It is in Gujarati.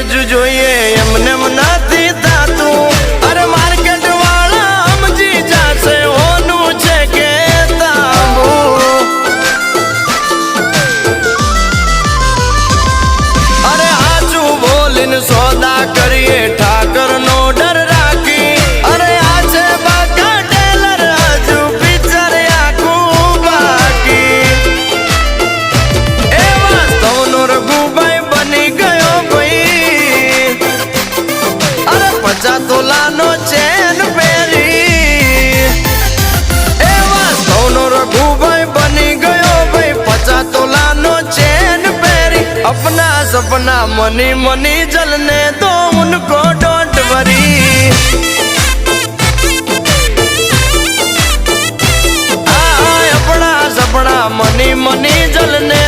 જ જોઈએ એમને નથી થાતું અરે માર્કેટ વાળા સમજી જાશે હોનું છે કે તાબુ અરે આચું બોલીને સોદા કરીએ ઠાકર નો ડર રાખી અરે આ છે બાકા ટેલર હજુ પિક્ચર આખું બાકી એ વાસ્તવનો રઘુભાઈ બની ગયો ભાઈ અરે 50 તોલાનો ચેન પહેરી એ વાસ્તવનો રઘુભાઈ બની ગયો ભાઈ 50 તોલાનો ચેન પહેરી अपना सपना मनी मनी जलने दो उनको डोंट वरी अपना सपना मनी मनी जलने